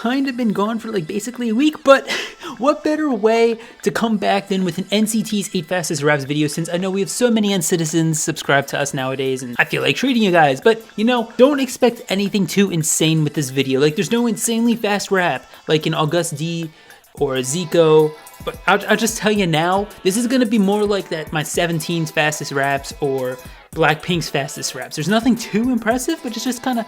kind of been gone for like basically a week, but what better way to come back than with an NCT's 8 Fastest Raps video, since I know we have so many N-citizens subscribed to us nowadays, and I feel like treating you guys, but you know, don't expect anything too insane with this video. Like, there's no insanely fast rap like an August D or a Zico, but I'll just tell you now, this is gonna be more like that my 17's Fastest Raps or Blackpink's Fastest Raps. There's nothing too impressive, but it's just kind of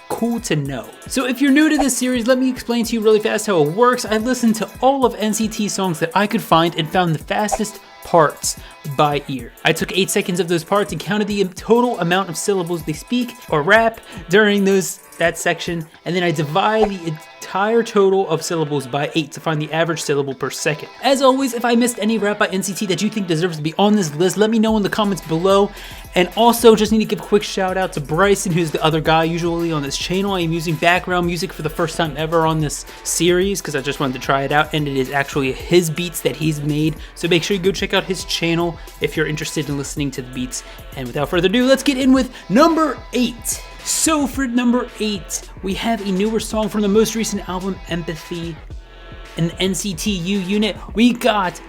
cool to know. So if you're new to this series, let me explain to you really fast how it works. I listened to all of NCT's songs that I could find and found the fastest parts by ear. I took 8 seconds of those parts and counted the total amount of syllables they speak or rap during that section, and then I divide the entire total of syllables by 8 to find the average syllable per second. As always, if I missed any rap by NCT that you think deserves to be on this list, let me know in the comments below. And also, just need to give a quick shout out to Bryson, who's the other guy usually on this channel. I am using background music for the first time ever on this series because I just wanted to try it out, and it is actually his beats that he's made. So make sure you go check out his channel if you're interested in listening to the beats. And without further ado, let's get in with number 8. So for number 8, we have a newer song from the most recent album, Empathy, an NCT U unit. We got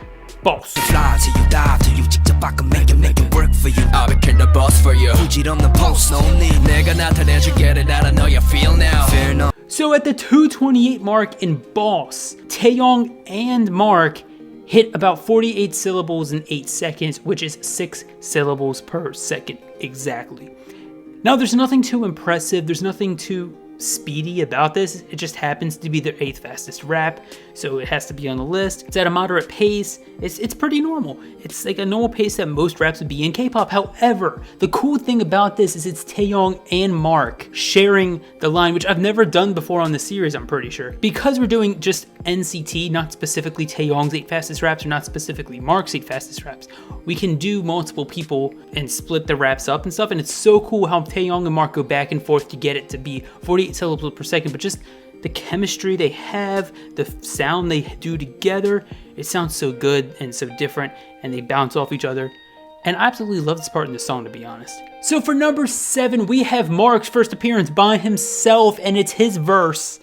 Boss. Fly till you die, till you 직접 바꿔 make it work for you. I became the boss for you. 부질없는 post, no need. 내가 나타내줄게, I know you feel now. Fear no. So at the 2:28 mark in Boss, Taeyang and Mark hit about 48 syllables in 8 seconds, which is 6 syllables per second exactly. Now, there's nothing too impressive, there's nothing too speedy about this. It just happens to be their 8th fastest rap, so it has to be on the list. It's at a moderate pace. It's pretty normal. It's like a normal pace that most raps would be in K-pop. However, the cool thing about this is it's Taeyang and Mark sharing the line, which I've never done before on the series, I'm pretty sure. Because we're doing just NCT, not specifically Taeyang's 8 fastest raps or not specifically Mark's 8 fastest raps, we can do multiple people and split the raps up and stuff, and it's so cool how Taeyang and Mark go back and forth to get it to be 48 syllables per second, but just the chemistry they have, the sound they do together, it sounds so good and so different, and they bounce off each other. And I absolutely love this part in the song, to be honest. So for number 7, we have Mark's first appearance by himself, and it's his verse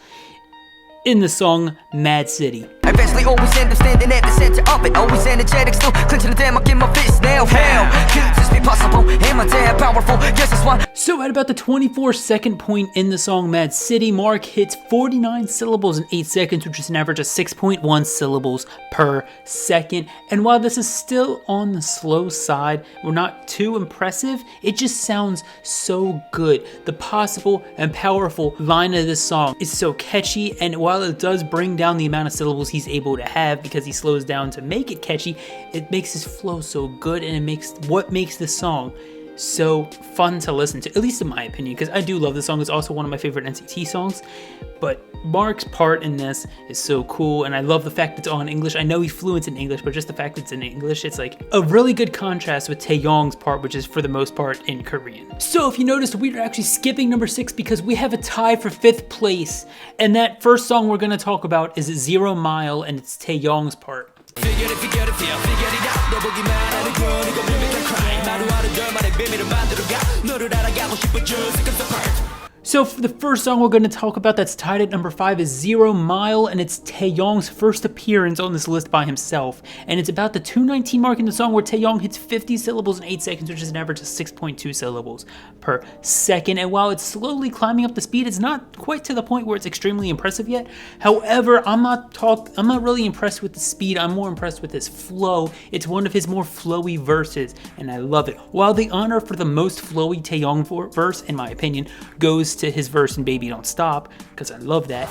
in the song Mad City. Eventually always end up standing at the center of it. Always energetic, still clenching the damn, I get my fist now. Hell, could this be possible? Am I damn powerful? Yes, it's one. So at about the 24-second point in the song Mad City, Mark hits 49 syllables in 8 seconds, which is an average of 6.1 syllables per second. And while this is still on the slow side, we're not too impressive, it just sounds so good. The possible and powerful line of this song is so catchy, and while it does bring down the amount of syllables he's able to have because he slows down to make it catchy, it makes his flow so good, and it makes what makes this song so fun to listen to, at least in my opinion, because I do love this song. It's also one of my favorite NCT songs, but Mark's part in this is so cool, and I love the fact it's all in English. I know he's fluent in English, but just the fact it's in English, it's like a really good contrast with Taeyang's part, which is for the most part in Korean. So if you noticed, we are actually skipping number 6 because we have a tie for 5th place, and that first song we're going to talk about is 0 Mile, and it's Taeyang's part. So for the first song we're going to talk about that's tied at number 5 is 0 Mile, and it's Taeyang's first appearance on this list by himself. And it's about the 2:19 mark in the song where Taeyang hits 50 syllables in 8 seconds, which is an average of 6.2 syllables per second. And while it's slowly climbing up the speed, it's not quite to the point where it's extremely impressive yet. However, I'm not really impressed with the speed. I'm more impressed with his flow. It's one of his more flowy verses, and I love it. While the honor for the most flowy Taeyang verse, in my opinion, goes to his verse in Baby Don't Stop, because I love that.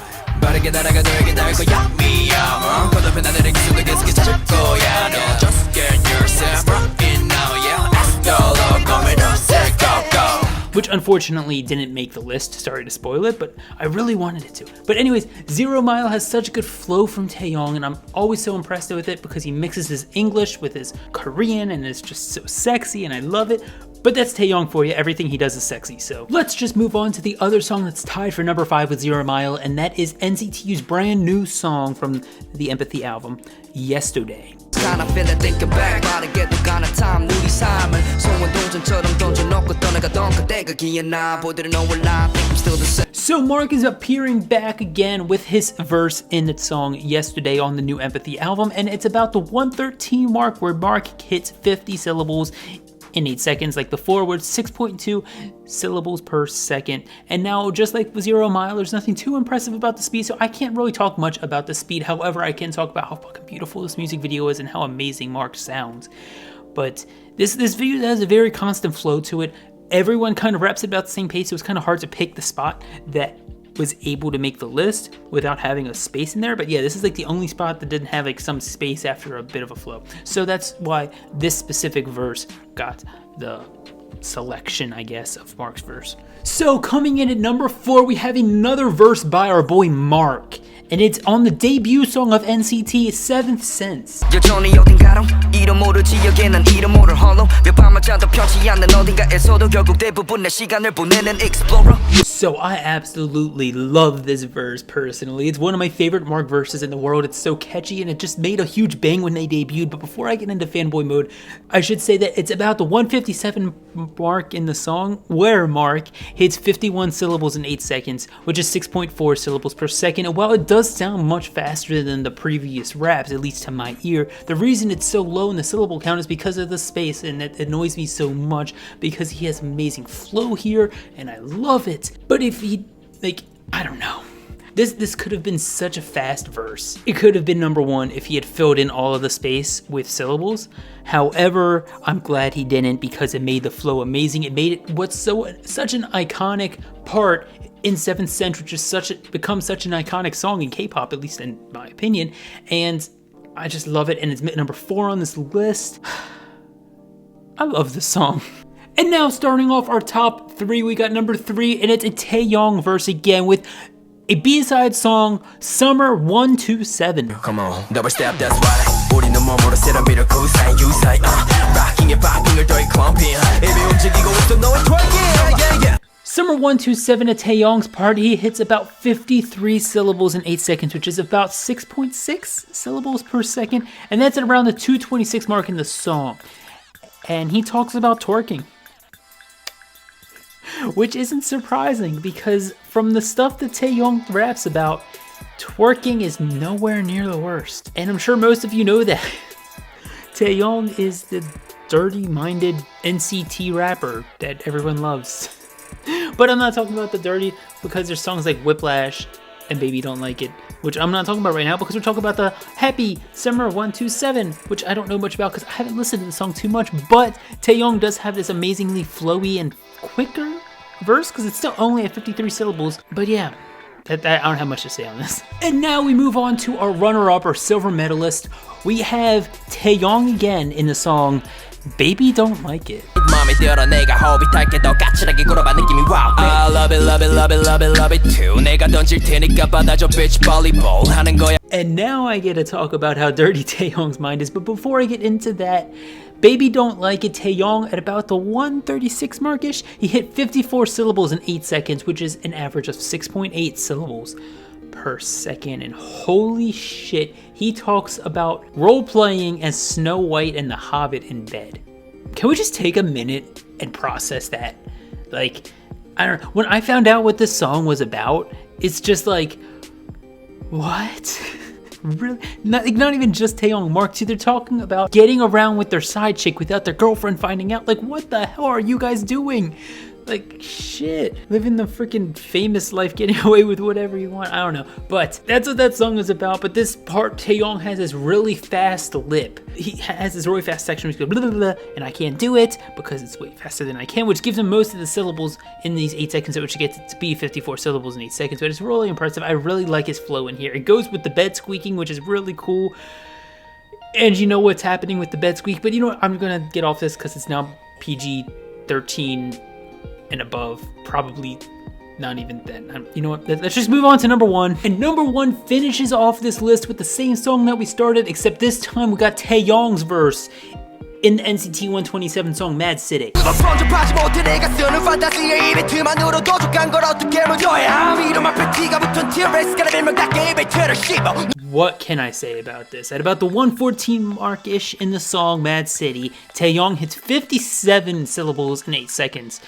Which unfortunately didn't make the list, sorry to spoil it, but I really wanted it to. But anyways, 0 Mile has such good flow from Taeyang, and I'm always so impressed with it because he mixes his English with his Korean, and it's just so sexy, and I love it. But that's Taeyang for you, everything he does is sexy, so. Let's just move on to the other song that's tied for number 5 with 0 Mile, and that is NCT's brand new song from the Empathy album, Yesterday. Kinda feel it, thinking back, about to get the kind of time, 우리 삶을 소원 동전처럼 던져놓고 떠나 나가던 그때가 기억나 보들은 no lie think I'm still the same. So Mark is appearing back again with his verse in the song Yesterday on the new Empathy album, and it's about the 113 mark where Mark hits 50 syllables in 8 seconds like before, where it's 6.2 syllables per second. And now, just like with 0 Mile, there's nothing too impressive about the speed, so I can't really talk much about the speed. However, I can talk about how fucking beautiful this music video is and how amazing Mark sounds. But this video has a very constant flow to it. Everyone kind of raps at about the same pace, so it's kind of hard to pick the spot that was able to make the list without having a space in there. But yeah, this is like the only spot that didn't have like some space after a bit of a flow. So that's why this specific verse got the selection, I guess, of Mark's verse. So coming in at number 4, we have another verse by our boy Mark, and it's on the debut song of NCT, 7th Sense. 여전히 어딘가로 이름 모를 지역에 난 이름 모를 홀로 몇 밤을 자도 편치 않는 어딘가에서도 결국 대부분 내 시간을 보내는 explorer. So I absolutely love this verse personally. It's one of my favorite Mark verses in the world. It's so catchy and it just made a huge bang when they debuted. But before I get into fanboy mode, I should say that it's about the 157 mark in the song where Mark hits 51 syllables in 8 seconds, which is 6.4 syllables per second. And while it does sound much faster than the previous raps, at least to my ear, the reason it's so low in the syllable count is because of the space, and it annoys me so much because he has amazing flow here and I love it. But if he, like, I don't know. This could have been such a fast verse. It could have been number 1 if he had filled in all of the space with syllables. However, I'm glad he didn't because it made the flow amazing. It made it such an iconic part in 7th Sense, which is become such an iconic song in K-pop, at least in my opinion. And I just love it, and it's number 4 on this list. I love this song. And now starting off our top 3, we got number 3, and it's a Taeyang verse again with a B-side song, Summer 127. Come on, double step, that's why. 우리는 몸으로 세라미를 구사해 유사해. Rocking 을 더해 clumping. 입이 움직이고 있어 너의 twerking. Yeah, yeah. Summer 127 at Taeyang's part, he hits about 53 syllables in 8 seconds, which is about 6.6 syllables per second, and that's at around the 226 mark in the song. And he talks about twerking, which isn't surprising because from the stuff that Taeyang raps about, twerking is nowhere near the worst. And I'm sure most of you know that. Taeyang is the dirty-minded NCT rapper that everyone loves. But I'm not talking about the dirty because there's songs like Whiplash and Baby Don't Like It, which I'm not talking about right now because we're talking about the happy Summer 127, which I don't know much about because I haven't listened to the song too much. But Taeyang does have this amazingly flowy and quicker verse because it's still only at 53 syllables. But yeah, I don't have much to say on this. And now we move on to our runner-up, or silver medalist. We have Taeyang again in the song Baby Don't Like It. 마음에 들어 내가 호빗할게 더 까칠하게 굴어봐 느낌이 wow. I love it, love it, love it, love it, love it too. 내가 던질 테니까 받아줘 bitch volleyball 하는 거야. And now I get to talk about how dirty Taeyang's mind is. But before I get into that, Baby Don't Like It, Taeyang at about the 136 mark-ish, he hit 54 syllables in 8 seconds, which is an average of 6.8 syllables per second. And holy shit, he talks about role-playing as Snow White and the Hobbit in bed. Can we just take a minute and process that? Like, I don't know, when I found out what this song was about, it's just like, what? Really? Not even just Taeyang, Mark too. They're talking about getting around with their side chick without their girlfriend finding out. Like, what the hell are you guys doing? Like, shit. Living the freaking famous life, getting away with whatever you want. I don't know. But that's what that song is about. But this part, Taeyang has this really fast lip. He has this really fast section where he goes blah, blah, blah, and I can't do it because it's way faster than I can, which gives him most of the syllables in these 8 seconds, which gets it to be 54 syllables in 8 seconds. But it's really impressive. I really like his flow in here. It goes with the bed squeaking, which is really cool. And you know what's happening with the bed squeak. But you know what? I'm going to get off this because it's now PG-13 and above, probably not even then. You know what, let's just move on to number 1. And number 1 finishes off this list with the same song that we started, except this time we got Taeyang's verse in the NCT 127 song Mad City. What can I say about this? At about the 114 mark-ish in the song Mad City, Taeyang hits 57 syllables in 8 seconds.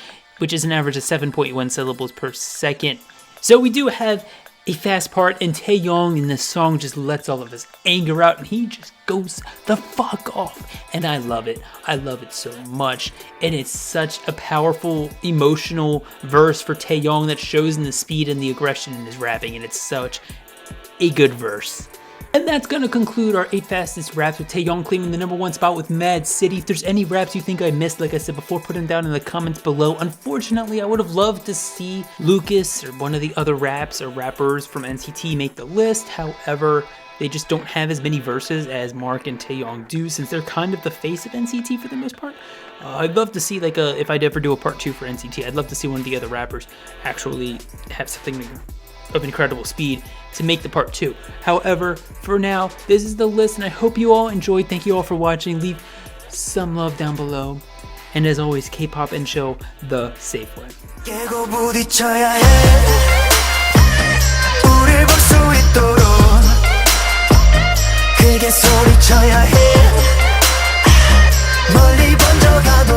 which is an average of 7.1 syllables per second. So we do have a fast part, and Taeyang in this song just lets all of his anger out, and he just goes the fuck off. And I love it. I love it so much. And it's such a powerful, emotional verse for Taeyang that shows in the speed and the aggression in his rapping, and it's such a good verse. And that's gonna conclude our 8 fastest raps, with Taeyang claiming the #1 spot with Mad City. If there's any raps you think I missed, like I said before, put them down in the comments below. Unfortunately, I would have loved to see Lucas or one of the other raps or rappers from NCT make the list. However, they just don't have as many verses as Mark and Taeyang do, since they're kind of the face of NCT for the most part. I'd love to see, like, if I'd ever do a part 2 for NCT, I'd love to see one of the other rappers actually have something of incredible speed to make the part 2. However, for now, this is the list, and I hope you all enjoyed. Thank you all for watching. Leave some love down below. And as always, K-pop and chill the safe way. 깨고 부딪혀야 해 우릴 볼 수 있도록 크게 소리쳐야 해 멀리 번져가도